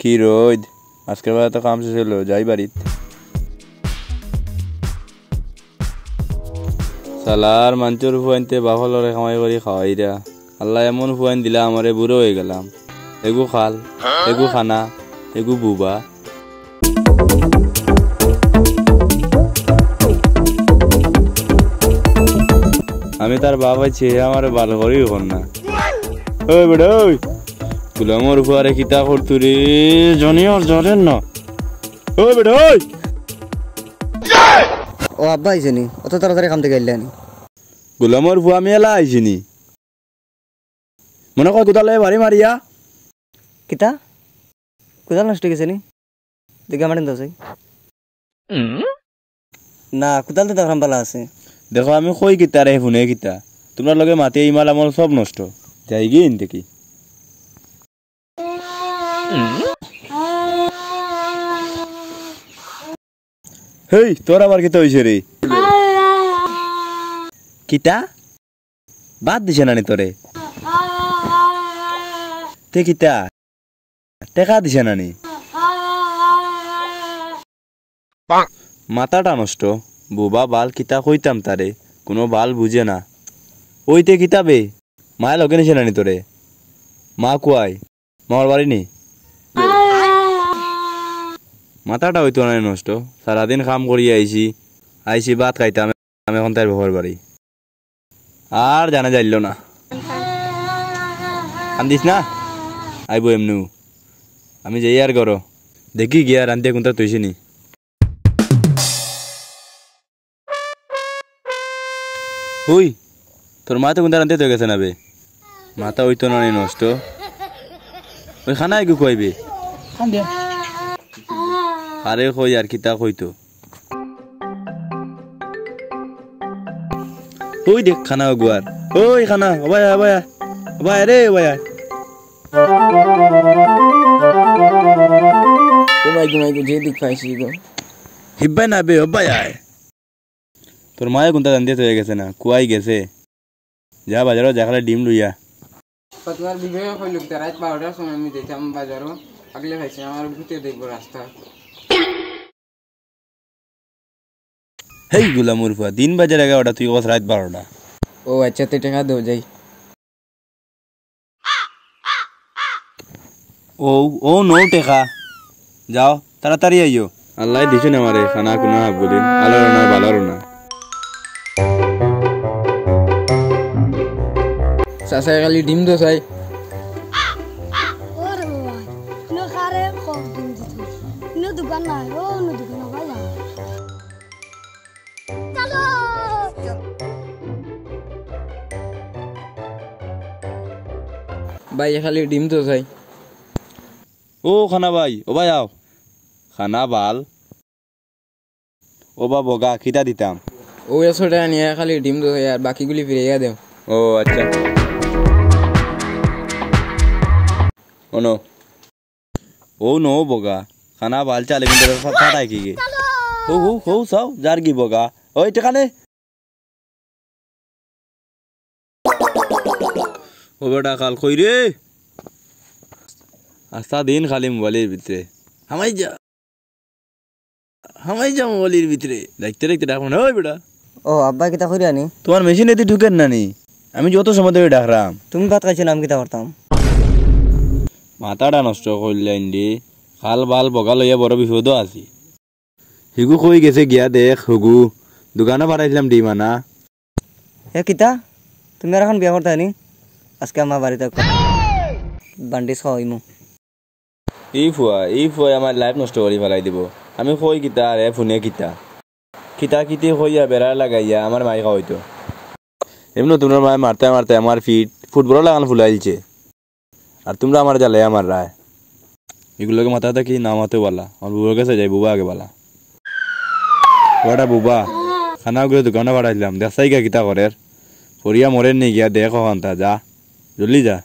কি রোদ আজকের বেলা তো কাম শেষ হলো, যাই বাড়িত। সালার মাঞ্চুর ফুয়াইনতে বাফলরে কামাই করি খাওয়াইরা আল্লাহ এমন ফুয়াইন দিলা আমারে বুড়ো হয়ে গেলাম। এগু খাল, এগু খানা, এগু বুবা। আমি তার বাবা ছেড়ে আমার ভালো করেই হন না। ওই বেটা ওই গুলামর ফুয়ারে কিতা করতু রে জনি আর জরেন না। ওই বেটা ওই ও আব্বা আইসেনি অত তাড়াতাড়ি কাম থেকে আইলেনি। গুলামর ফুয়া মেলা আইসিনি মনে কয় কোথালে বাড়ি মারিয়া কিতা কোথাল নষ্ট গেছে নি দেখে আমার দোষ না কোথাল তো দেখলাম ভালো আছে। দেখো আমি কই কিতা রে শুনে কিতা তোমরা লগে মাতি ইমাল আমল সব নষ্ট যাই গিয়ে দেখি। হেই তোর আবার কিতা হইছে রে? কিতা বাদ দিছে নানি তোরে? তে কিতা টেকা দিছে নানি? মাথাটা নষ্ট বুবা বাল কিতা কইতাম তারে কোনো বাল বুঝে না। ওইতে কিতাবে মায়ের লগে নিছে নানি তোরে? মা কুয়াই মার বাড়ি নি? মাথাটা হইতো না নষ্ট, সারাদিন কাম করি আইছি ভাত খাইতাম আমি এখন তার ব্যবহার বাড়ি আর জানা যাইল না। কান্দিস না আইব এমনু আমি যাই আর করো দেখি গিয়া রান্তে কোনটা তৈছি নি। হুই তোর মা তো কোনটা রান্তে তৈ গেছে না বে? মাথা হইতো না নষ্ট ওই খানা একটু খুয়াইবে আরে কই আর কিতা কইতো। ওই দেখ খানা গুয়ার ওই খানা অবায়া অবায়া অবায়া রে অবায়া যে দিক পাইছি গো হিব্বাই না বে অবায়া। তোর মায়ে কোনটা জানতে হয়ে গেছে না কুয়াই গেছে যা বাজারও যাখালে ডিম লইয়া। তোমার বিবাহ হইল রাত 12টার সময় আমি যেতাম বাজারও আগলে খাইছি আমার ভূতে দেখবো রাস্তা। হেই গুলামুর ফুয়া 3 বাজে 11টা তুই কস রাত 12টা? ও আচ্ছা তো টাকা দেও যাই। ও নো টেকা যাও তাড়াতাড়ি আইও। আল্লাহ দিছো না আমারে খানা কুনা বলি আলোর না ভালোর না। চাচা খালি ডিম দো চাই ভাই খালি ডিম তো চাই। ও খানা ভাই ও ভাই আও খানা বাল ও বা বগা খিতা দিতাম। ও 100 টাকা নিয়ে খালি ডিম তো চাই আর বাকিগুলি ফিরিয়ে দেও। ও আচ্ছা ও নো বগা খানা বাল চালে কিন্তু ফাটাই কি গে ও সাও যার কি বগা ওই টাকা নে ও বেটা কাল কই রে আস্তা দিন খালি মোবাইলের ভিতরে হামাই যা মোবাইলের ভিতরে দেখতে দেখতে ডাক না। ওই বেটা ও আব্বা কিতা করি আনি তোমার মেশিন এতে ঢুকেন নানি আমি যত সময় ধরে ডাকরাম তুমি ভাত খাইছো না আমি কিতা করতাম। মাথাটা নষ্ট করলেন দি খাল বাল বগা লইয়া বড় বিপদ আছি। হিগু কই গেছে গিয়া দেখ হুগু দোকানে পাঠাইছিলাম ডিম আনা। হে কিতা তুমি আর এখন বিয়া করতে আনি আজকে আমার বাড়িতে বান্ডিস খাওয়াইমু। এই ফুয়া আমার লাইফ নষ্ট করে ফেলাই দিব। আমি কই কিতা রে ফোনে কিতা কিতি কইয়া বেড়া লাগাইয়া আমার মাইকা হইতো এমনি তোমরা মায় মারতে মারতে আমার ফিট ফুটবল লাগানো ফুলাইছে আর তোমরা আমার জ্বালাই আমার রায় এগুলোকে মাথাতে কি নামাতে বলা আমার বুবার কাছে যাই বুবা আগে বলা ওটা বুবা খানা গুলো দোকানে পাঠাইলাম দেখছাই গা কিতা করে পড়িয়া মরেন নি গিয়া দেখ যা জলদি যা।